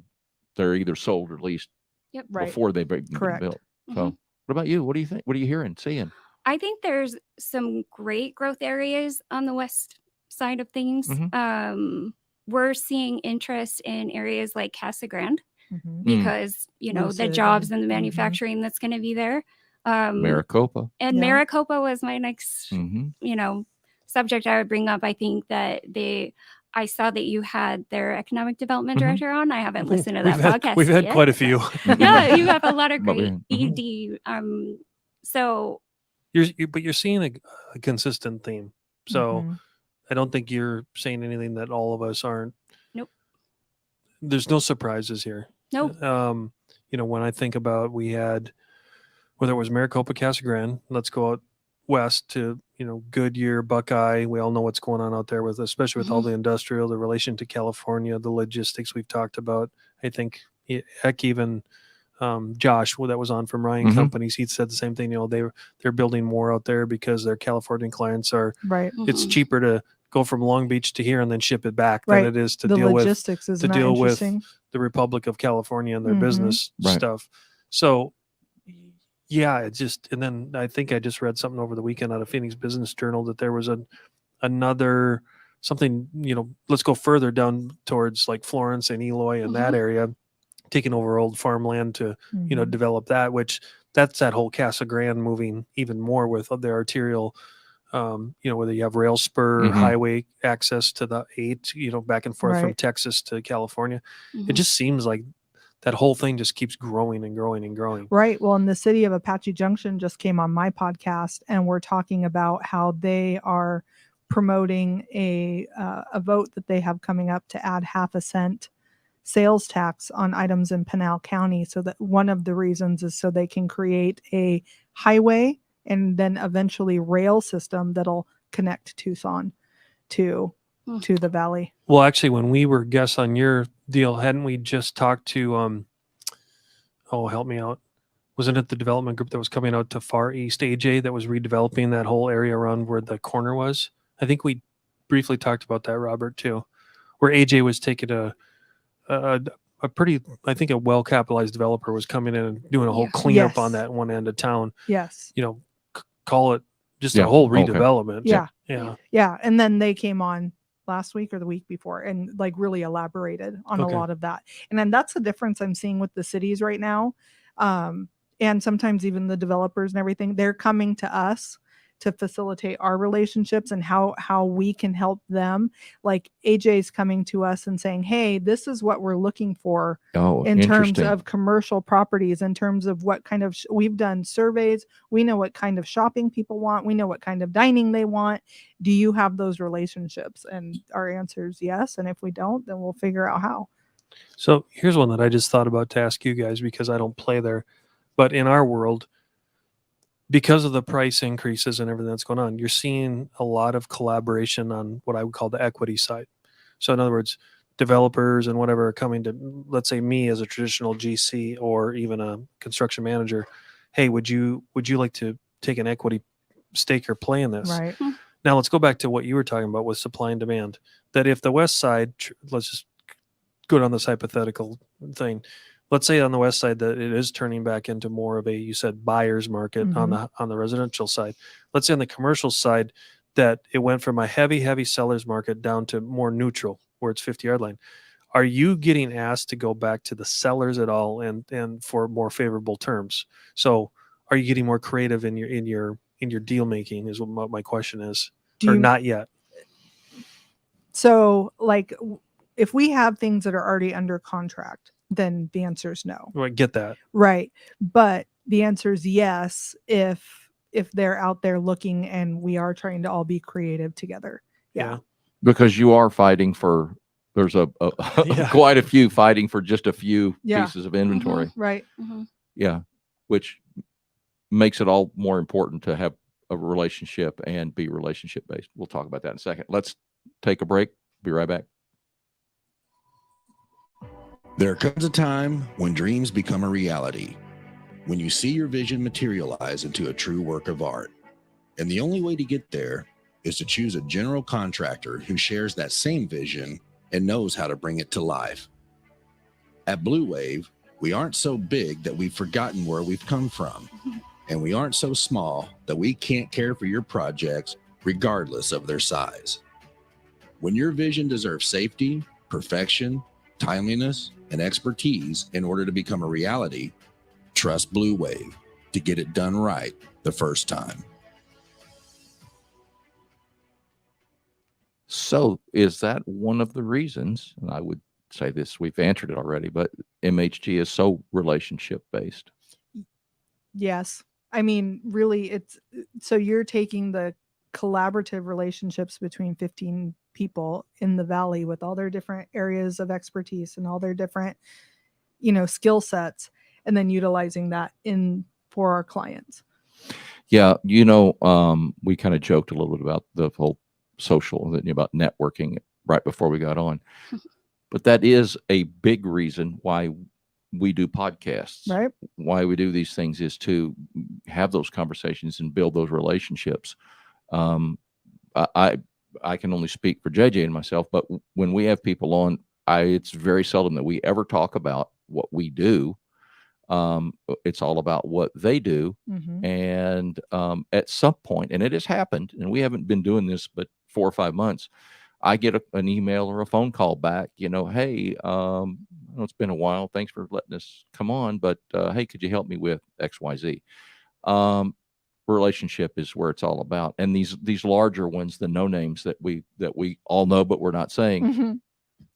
they're either sold or leased Yep. Right. before they get Correct. built. So, Mhm. what about you? What do you think? What are you hearing, seeing? I think there's some great growth areas on the west side of things. Mhm. We're seeing interest in areas like Casa Grande Mhm. because, the Lucid jobs and the mhm. manufacturing that's going to be there. Maricopa. And Yeah. Maricopa was my next, Mhm. subject I would bring up. I think that I saw that you had their economic development Mhm. director on. I haven't listened to We've that had, podcast. we've had yet, quite a but- few. Yeah, you have a lot of But great we- ED. So But you're seeing a consistent theme. So Mhm. I don't think you're saying anything that all of us aren't. Nope. There's no surprises here. Nope. When I think about we had whether it was Maricopa, Casa Grande, let's go out west to Goodyear, Buckeye. We all know what's going on out there with, especially with all the industrial, the relation to California, the logistics we've talked about. I think heck, even Josh, that was on from Ryan Mhm. Companies, he said the same thing. They're building more out there because their Californian clients are. Right. It's Mhm. cheaper to go from Long Beach to here and then ship it back Right. than it is to The deal with logistics is to not deal with interesting. the Republic of California and their Mhm. business Right. stuff. So yeah, it just, and then I think I just read something over the weekend out of Phoenix Business Journal that there was another something, let's go further down towards like Florence and Eloy and that area, taking over old farmland to, Mhm. develop that, which that's that whole Casa Grande moving even more with their arterial, whether you have rail spur, Mhm. highway access to the 8, back and forth from Right. Texas to California. It Mhm. just seems like that whole thing just keeps growing and growing and growing. Right. Well, and the city of Apache Junction just came on my podcast, and we're talking about how they are promoting a vote that they have coming up to add 0.5 cent sales tax on items in Pinal County. So that one of the reasons is so they can create a highway and then eventually rail system that'll connect Tucson to the valley. Well, actually, when we were guests on your deal, hadn't we just talked to, help me out. Wasn't it the development group that was coming out to Far East, AJ, that was redeveloping that whole area around where the corner was? I think we briefly talked about that, Robert, too, where AJ was taking a pretty, I think a well-capitalized developer was coming in and doing a whole Yeah. cleanup on Yes. that one end of town. Yes. Call it just Yeah, a whole okay. redevelopment. Yeah. Yeah. Yeah. And then they came on last week or the week before and like really elaborated on Okay. a lot of that. And then that's the difference I'm seeing with the cities right now. And sometimes even the developers and everything, they're coming to us to facilitate our relationships and how we can help them. Like AJ's coming to us and saying, hey, this is what we're looking for Oh, in terms interesting. of commercial properties, in terms of what kind of we've done surveys. We know what kind of shopping people want. We know what kind of dining they want. Do you have those relationships? And our answer is yes. And if we don't, then we'll figure out how. So here's one that I just thought about to ask you guys because I don't play there. But in our world, because of the price increases and everything that's going on, you're seeing a lot of collaboration on what I would call the equity side. So in other words, developers and whatever are coming to, let's say me as a traditional GC or even a construction manager, hey, would you like to take an equity stake or play in this? Right. Now let's go back to what you were talking about with supply and demand. That if the west side, let's just go down this hypothetical thing. Let's say on the west side that it is turning back into more of a, you said, buyer's market on the residential side. Let's say on the commercial side that it went from a heavy seller's market down to more neutral, where it's 50-yard line. Are you getting asked to go back to the sellers at all and for more favorable terms? So are you getting more creative in your deal making is what my question is, or not yet? So like if we have things that are already under contract, then the answer is no. Right, get that. Right. But the answer is yes if they're out there looking and we are trying to all be creative together. Yeah. Because you are fighting for, there's a Yeah. quite a few fighting for just a few Yeah. pieces of inventory. Right. Yeah. Which makes it all more important to have a relationship and be relationship based. We'll talk about that in a second. Let's take a break. Be right back. There comes a time when dreams become a reality, when you see your vision materialize into a true work of art. And the only way to get there is to choose a general contractor who shares that same vision and knows how to bring it to life. At Blue Wave, we aren't so big that we've forgotten where we've come from, and we aren't so small that we can't care for your projects regardless of their size. When your vision deserves safety, perfection, timeliness, and expertise in order to become a reality, trust Blue Wave to get it done right the first time. So is that one of the reasons, and I would say this, we've answered it already, but MHG is so relationship based? Yes. I mean, really, it's so you're taking the collaborative relationships between 15 people in the valley with all their different areas of expertise and all their different, skill sets, and then utilizing that for our clients. Yeah. We kind of joked a little bit about the whole social, about networking right before we got on, but that is a big reason why we do podcasts, Right. Why we do these things is to have those conversations and build those relationships. I can only speak for JJ and myself, but when we have people on, it's very seldom that we ever talk about what we do. It's all about what they do. Mm-hmm. And at some point, and it has happened, and we haven't been doing this but 4 or 5 months, I get an email or a phone call back, hey, it's been a while. Thanks for letting us come on, but hey, could you help me with XYZ? Relationship is where it's all about. And these larger ones, the no names that we all know, but we're not saying,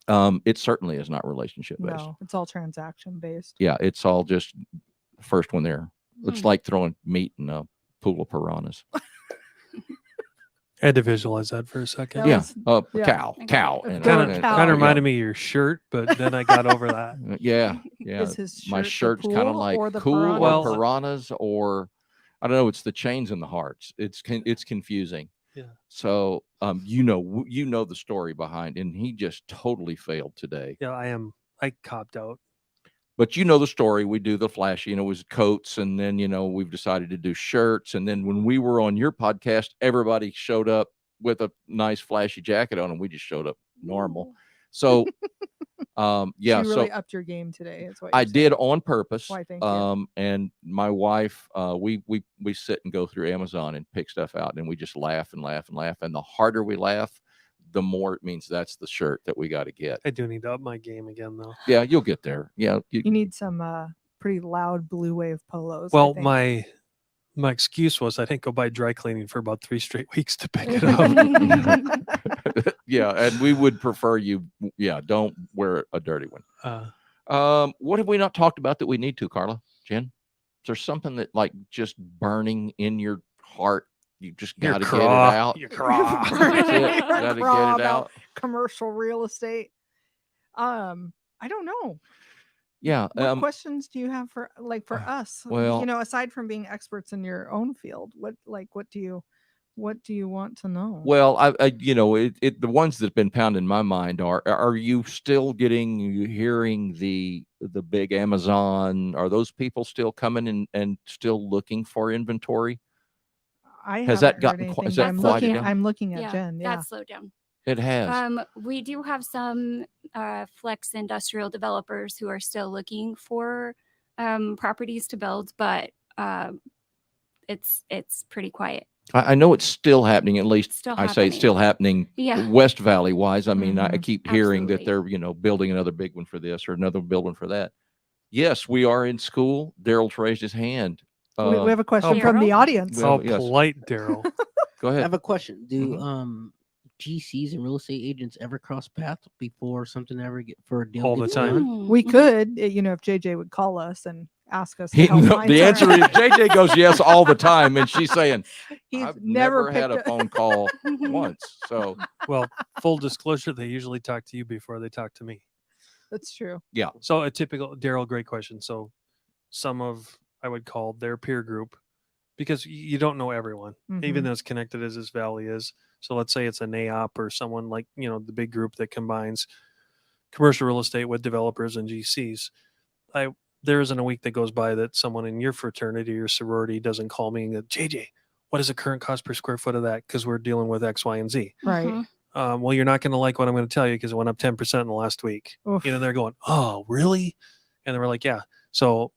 Mm-hmm. it certainly is not relationship based. No, it's all transaction based. Yeah, it's all just first one there. It's like throwing meat in a pool of piranhas. I had to visualize that for a second. That was- Cow. Kind Kind of Cow, reminded me of your shirt, but then I got over that. Yeah. Is his My shirt the shirt's kind of pool like or the cool piranha? or Well, piranhas, or I don't know. It's the chains and the hearts. It's confusing. Yeah. So you know the story behind, and he just totally failed today. Yeah, I copped out. But you know the story. We do the flashy, it was coats, and then we've decided to do shirts, and then when we were on your podcast, everybody showed up with a nice flashy jacket on, and we just showed up normal. So yeah, you really so upped your game today. Is what I you're did saying. on purpose. Why, thank you. And my wife, we sit and go through Amazon and pick stuff out, and we just laugh and laugh and laugh. And the harder we laugh, the more it means that's the shirt that we got to get. I do need to up my game again, though. Yeah, you'll get there. Yeah, You need some pretty loud Blue Wave polos. I Well, think. my excuse was I didn't go buy dry cleaning for about 3 straight weeks to pick it up. yeah, and we would prefer you. Yeah, don't wear a dirty one. What have we not talked about that we need to, Carla? Jen, is there something that like just burning in your heart? You just got to get it out. Your craw. That's it. Got to get it out. Commercial real estate. I don't know. Yeah. What questions do you have for us? Well, aside from being experts in your own field, what do you want to know? Well, I the ones that have been pounding my mind are you still hearing the big Amazon? Are those people still coming and still looking for inventory? Has that quieted down? I'm looking at Jen. Yeah, That slowed down. It has. We do have some flex industrial developers who are still looking for properties to build, but it's pretty quiet. I know it's still happening. At least Still I say it's still happening. Yeah. West Valley wise. I mean, I keep hearing that Absolutely. they're building another big one for this or another building for that. Yes, we are in school. Daryl's raised his hand. we have a question oh, from the Daryl? audience. Well, Oh, yes. polite Daryl. Go I ahead. have a question. Do GCs and real estate agents ever cross paths before something ever get for a deal? All the gets time. done? We could, if JJ would call us and ask us to He, help no, find the answer something. is JJ goes yes all the time, and she's saying He's I've never had picked a phone call Mhm. once. So Well, full disclosure, they usually talk to you before they talk to me. That's true. So a typical Daryl, great question. So some of I would call their peer group, because you don't know everyone, even Mhm. as connected as this valley is. So let's say it's a NAOP or someone like, the big group that combines commercial real estate with developers and GCs. There isn't a week that goes by that someone in your fraternity or sorority doesn't call me and go, JJ, what is the current cost per square foot of that? Because we're dealing with X, Y, and Z. Right. Mhm. Well, you're not going to like what I'm going to tell you because it went up 10% in the last week. Oof. They're going, oh, really? And then we're like, yeah. So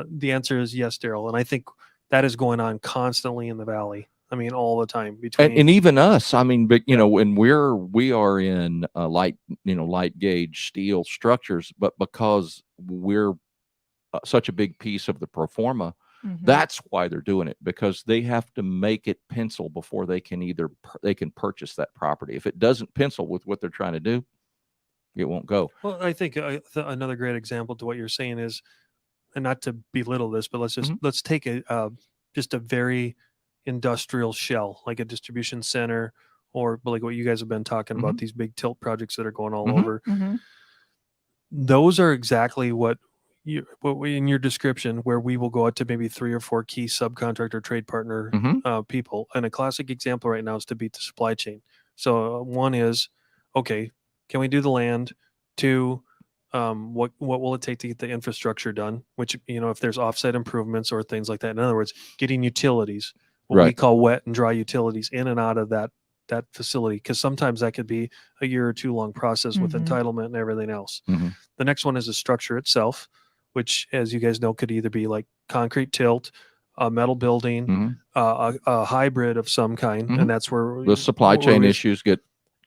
the answer is yes, Daryl. And I think that is going on constantly in the valley. I mean, all the time between. and even us, I mean, but Yeah. when we are in light gauge steel structures, but because we're such a big piece of the pro forma, Mhm. that's why they're doing it, because they have to make it pencil before they can they can purchase that property. If it doesn't pencil with what they're trying to do, it won't go. Well, I think another great example to what you're saying is, and not to belittle this, but let's take just a very industrial shell, like a distribution center, or like what you guys have been talking about, these big tilt projects that are going all over. Mhm. Those are exactly what we in your description, where we will go out to maybe 3 or 4 key subcontractor trade partner people. And a classic example right now is to beat the supply chain. So one is, okay, can we do the land? 2, what will it take to get the infrastructure done? Which, if there's offsite improvements or things like that. In other words, getting utilities, what we Right. call wet and dry utilities, in and out of that facility, because sometimes that could be a year or 2 long process with Mhm. entitlement and everything else. Mhm. The next one is the structure itself, which, as you guys know, could either be like concrete tilt, a metal building, Mhm. a hybrid of some kind, Mhm. and that's where The supply chain issues can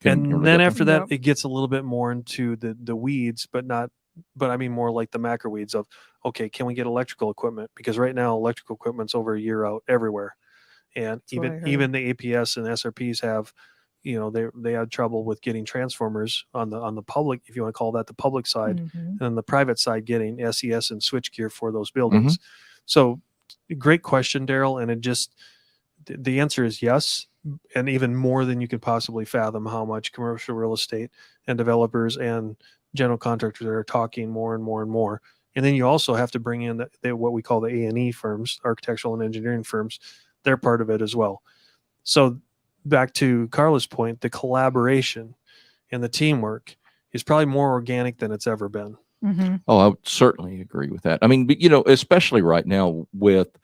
And then after that, Yep. it gets a little bit more into the weeds, but I mean more like the macro weeds of, okay, can we get electrical equipment? Because right now, electrical equipment's over a year out everywhere, and That's what I heard. even the APS and SRPs have, they had trouble with getting transformers on the public, if you want to call that the public side, Mhm. and then the private side getting SES and switchgear for those buildings. So, great question, Daryl, and the answer is yes, and even more than you could possibly fathom how much commercial real estate and developers and general contractors are talking more and more and more. And then you also have to bring in what we call the A&E firms, architectural and engineering firms. They're part of it as well. So back to Carla's point, the collaboration and the teamwork is probably more organic than it's ever been. Mhm. Oh, I would certainly agree with that. I mean, but, especially right now with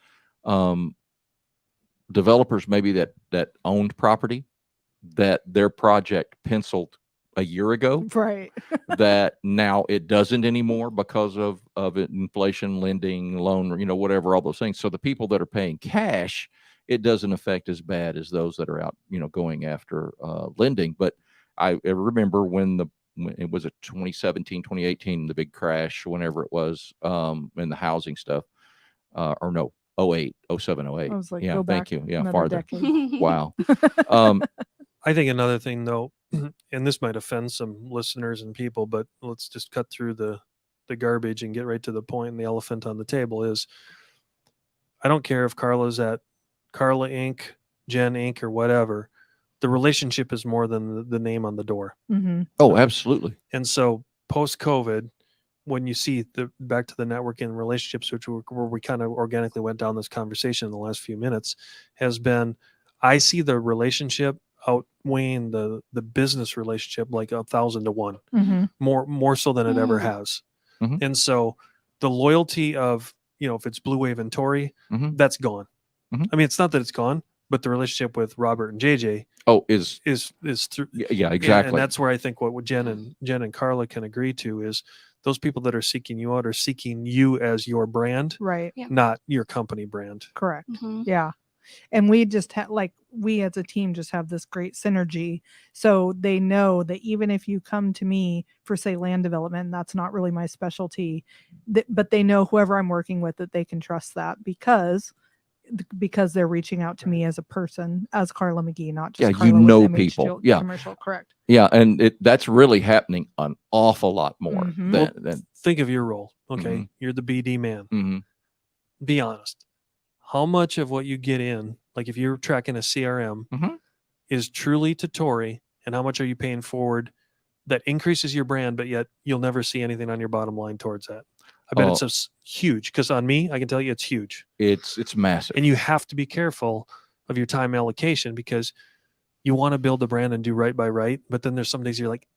developers maybe that owned property, that their project penciled a year ago, Right. that now it doesn't anymore because of inflation, lending, loan, whatever, all those things. So the people that are paying cash, it doesn't affect as bad as those that are out, going after lending. But I remember when it was a 2017, 2018, the big crash, whenever it was, in the housing stuff, or no, 08, 07, 08. I was like, Yeah, go back thank you. Yeah, another farther. decade. Wow. Um, I think another thing, though, and this might offend some listeners and people, but let's just cut through the garbage and get right to the point. And the elephant on the table is, I don't care if Carla's at Carla Inc., Jen Inc., or whatever. The relationship is more than the name on the door. Mhm. oh, absolutely. And so post COVID, when you see back to the networking relationships, which where we kind of organically went down this conversation in the last few minutes, has been, I see the relationship outweighing the business relationship like 1,000 to 1, Mhm. more so than it ever Mm. has. Mhm. And so the loyalty of, if it's Blue Wave and Tori, Mhm. that's gone. Mhm. I mean, it's not that it's gone, but the relationship with Robert and JJ Oh, is through. yeah, And exactly. that's where I think what Jen and Carla can agree to is those people that are seeking you out are seeking you as your brand, Right. Yeah. not your company brand. Correct. Mhm. Yeah. And we just have, like, we as a team just have this great synergy. So they know that even if you come to me for, say, land development, that's not really my specialty, but they know whoever I'm working with, that they can trust that, because because they're reaching out to me as a person, as Carla McGee, not just Yeah, you Carla with know MH people. Yeah. Commercial, correct. Yeah, and that's really happening an awful lot more Mhm. than Think of your role. Okay. Mhm. You're the BD man. Mhm. Be honest. How much of what you get in, like if you're tracking a CRM, Mhm. is truly to Tory, and how much are you paying forward that increases your brand, but yet you'll never see anything on your bottom line towards that? I bet Oh. it's huge, because on me, I can tell you it's huge. it's massive. And you have to be careful of your time allocation, because you want to build a brand and do right by right. But then there's some days you're like,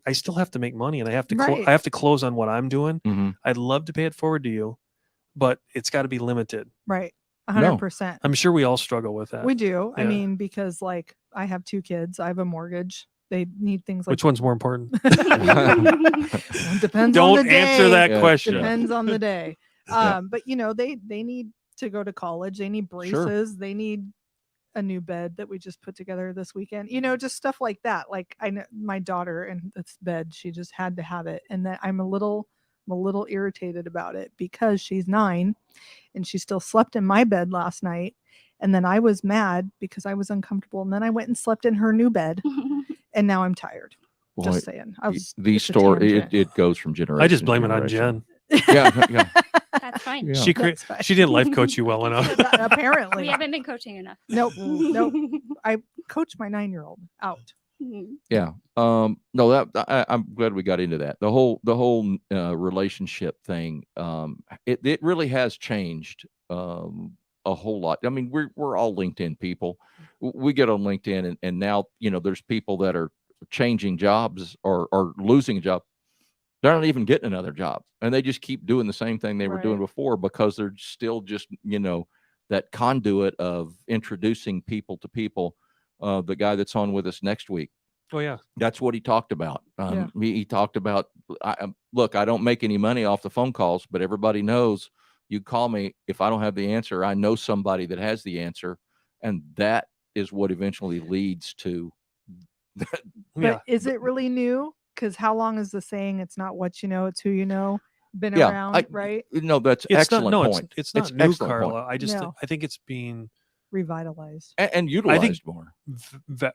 I still have to make money, and I have to Right. I have to close on what I'm doing. Mhm. I'd love to pay it forward to you, but it's got to be limited. Right. No. 100%. I'm sure we all struggle with that. We do. I Yeah. mean, because like I have 2 kids, I have a mortgage. They need things like Which one's more important? Well, depends on Don't the day. answer that Yeah, question. Depends on the day. Yeah. But they need to go to college. They need Sure. braces. They need a new bed that we just put together this weekend. Just stuff like that. Like I know my daughter and this bed, she just had to have it. And then I'm a little irritated about it because she's 9 and she still slept in my bed last night. And then I was mad because I was uncomfortable. And then I went and slept in her new bed. And now I'm tired. Boy, Just saying. these it's a story tangent. it goes from generation. I just to blame it on generation. Jen. Yeah. That's fine. Yeah. She That's fine. she didn't life coach you well enough. Apparently. We haven't been coaching enough. Nope. I coached my 9-year-old out. Yeah. No, I'm glad we got into that. The whole relationship thing. It really has changed a whole lot. I mean, we're all LinkedIn people. We get on LinkedIn, and now there's people that are changing jobs or losing a job. They're not even getting another job, and they just keep doing the same thing they were doing Right. before because they're still just that conduit of introducing people to people. The guy that's on with us next week. Oh yeah. That's what he talked about. Yeah. He talked about, look, I don't make any money off the phone calls, but everybody knows you call me. If I don't have the answer, I know somebody that has the answer. And that is what eventually leads to. But Yeah. is it really new? Because how long is the saying, it's not what you know, it's who you know, been Yeah, around, right? No, that's It's excellent not, no, point. it's not It's new, excellent point. Carla. I just No. I think it's being Revitalized. And utilized more.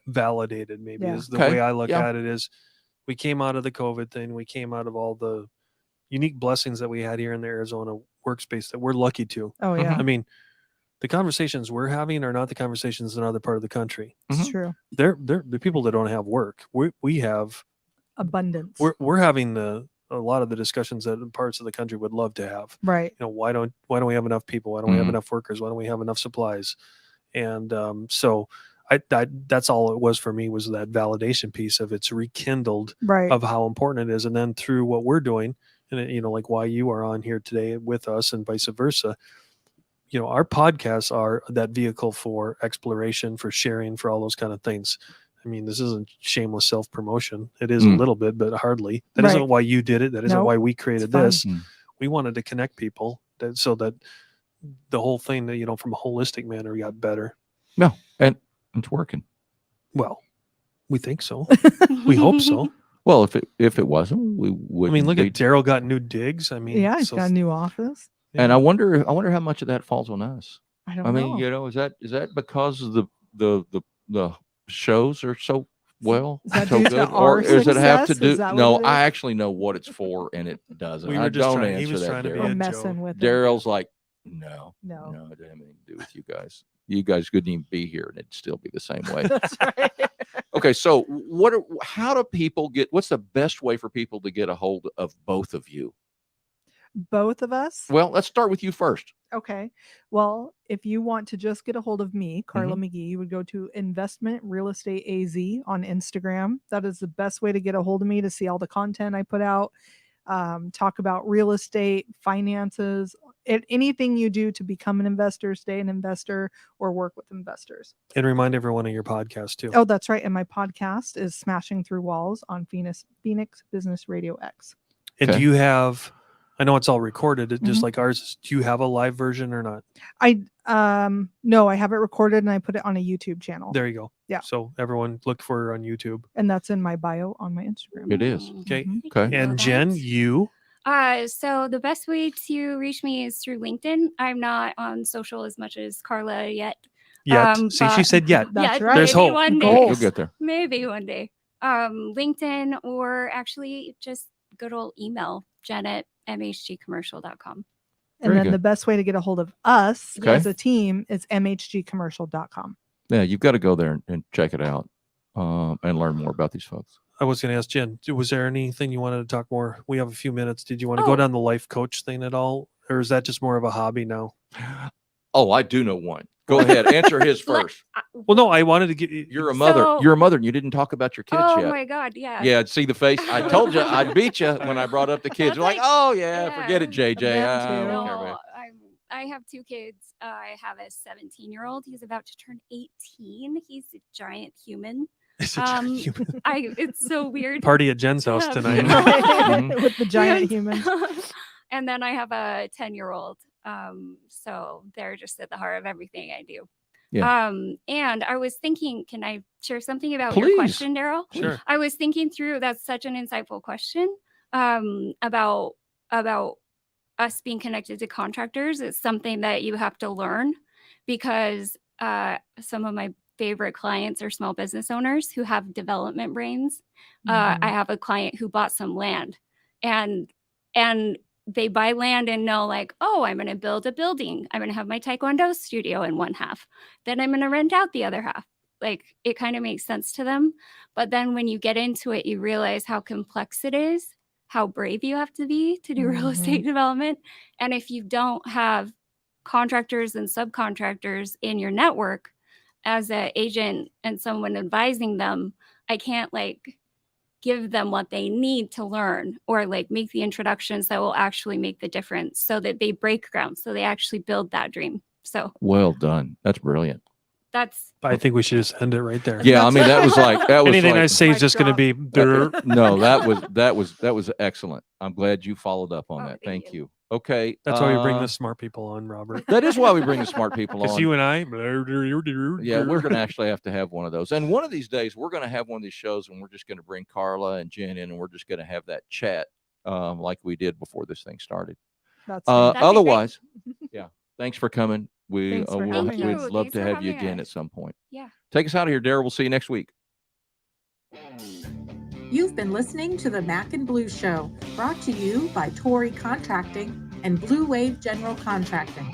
validated, maybe Yeah. is the Okay, way I look yeah. at it. Is we came out of the COVID thing, we came out of all the unique blessings that we had here in the Arizona workspace that we're lucky to. Oh yeah, I mean, the conversations we're having are not the conversations in other part of the country. it's Mhm. true. They're the people that don't have work. We have Abundance. we're having a lot of the discussions that parts of the country would love to have. Right. Why don't we have enough people? Why don't we have Mhm. enough workers? Why don't we have enough supplies? And so that's all it was for me, was that validation piece of it's rekindled Right. of how important it is. And then through what we're doing, and like why you are on here today with us and vice versa, our podcasts are that vehicle for exploration, for sharing, for all those kind of things. I mean, this isn't shameless self-promotion. It is a little bit, but hardly. That Right. isn't why you did it. That isn't Nope. why we created fun. this. Mm. We wanted to connect people so that the whole thing that, from a holistic manner got better. No, and it's working. Well, we think so. We hope so. Well, if it wasn't, we would. I mean, look at Daryl got new digs. I mean, Yeah, he's so- got a new office. And I wonder how much of that falls on us. I don't I mean, know. is that because of the shows are so well, Is that so due to good, our or does it have to success? do? Is that No, what it I is? actually know what it's for, and it doesn't. We I were just don't trying- he answer was that, trying to be Daryl. We're a messing joke. with it. Daryl's like, no, No. it doesn't have anything to do with you guys. You guys couldn't even be here, and it'd still be the same way. That's right. Okay, so how do people what's the best way for people to get a hold of both of you? Both of us. Well, let's start with you first. Okay. Well, if you want to just get a hold of me, Carla Mm-hmm. McGee, you would go to Investment Real Estate AZ on Instagram. That is the best way to get a hold of me, to see all the content I put out, talk about real estate, finances, anything you do to become an investor, stay an investor, or work with investors. And remind everyone of your podcast too. Oh, that's right. And my podcast is Smashing Through Walls on Phoenix Business Radio X. And Okay. do you have? I know it's all recorded, just Mhm. like ours is. Do you have a live version or not? No, I have it recorded and I put it on a YouTube channel. There you go. Yeah. So everyone look for her on YouTube. And that's in my bio on my Instagram. It is. Okay. Mhm. Okay. And Jen, you So the best way to reach me is through LinkedIn. I'm not on social as much as Carla yet. Yet. See, she but- said yet. That's Yeah, right. There's maybe hope. one day. Goals. You'll get there. Maybe one day. LinkedIn, or actually just good old email, jen@mhgcommercial.com. And Very then good. the best way to get a hold of us Okay. as a team is mhgcommercial.com. Yeah, you've got to go there and check it out and learn more about these folks. I was going to ask Jen, was there anything you wanted to talk more? We have a few minutes. Did you want to go Oh. down the life coach thing at all? Or is that just more of a hobby now? Oh, I do know one. Go ahead. Answer his Let- first. Well, no, I wanted to get You're a mother. So- You're a mother and you didn't talk about your kids Oh yet. my God, yeah. Yeah, see the face. I told you I'd beat you when I brought up the kids. That's You're like, like- oh yeah, yeah. forget it, JJ. Them I too. don't care, man. No, I have two kids. I have a 17-year-old. He's about to turn 18. He's a giant human. It's a giant Um, human. It's so weird. Party at Jen's house Yeah. tonight. Mhm. With the giant And- humans. And then I have a 10-year-old. So they're just at the heart of everything I do. Yeah. And I was thinking, can I share something about Please. your question, Daryl? Sure. I was thinking through, that's such an insightful question, about us being connected to contractors. It's something that you have to learn, because some of my favorite clients are small business owners who have development brains. I have a client who bought some land, and they buy land and know, like, oh, I'm going to build a building. I'm going to have my Taekwondo studio in one half. Then I'm going to rent out the other half. Like, it kind of makes sense to them. But then when you get into it, you realize how complex it is, how brave you have to be to do real estate development. And if you don't have contractors and subcontractors in your network as an agent and someone advising them, I can't like give them what they need to learn, or like make the introductions that will actually make the difference, so that they break ground, so they actually build that dream. So Well done. That's brilliant. that's I think we should just end it right there. Yeah, I mean that was Anything I like, say is Mic just going to drop. be. no, that was excellent. I'm glad you followed up on Oh, that. thank Thank you. you. Okay. That's why we bring the smart people on, Robert. That is why we bring the smart people Because on. you and I. Yeah, we're going to actually have to have one of those. And one of these days, we're going to have one of these shows and we're just going to bring Carla and Jen in and we're just going to have that chat like we did before this thing started. That's That'd be great. Otherwise, yeah, thanks for coming. Thanks for having Thank We'd you. love Thanks to for have you having again us. at some point. Yeah. Take us out of here, Darryl. We'll see you next week. You've been listening to the Mac and Blue Show, brought to you by Torrey Contracting and Blue Wave General Contracting.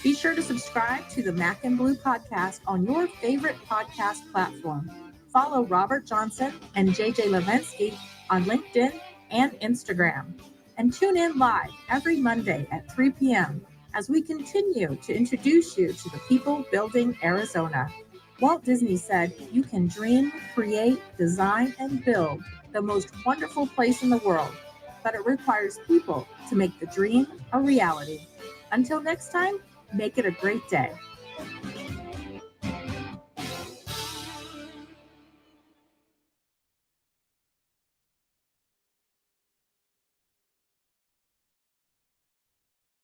Be sure to subscribe to the Mac and Blue podcast on your favorite podcast platform. Follow Robert Johnson and JJ Levensky on LinkedIn and Instagram. And tune in live every Monday at 3 p.m. as we continue to introduce you to the people building Arizona. Walt Disney said, "You can dream, create, design, and build the most wonderful place in the world, but it requires people to make the dream a reality." Until next time, make it a great day.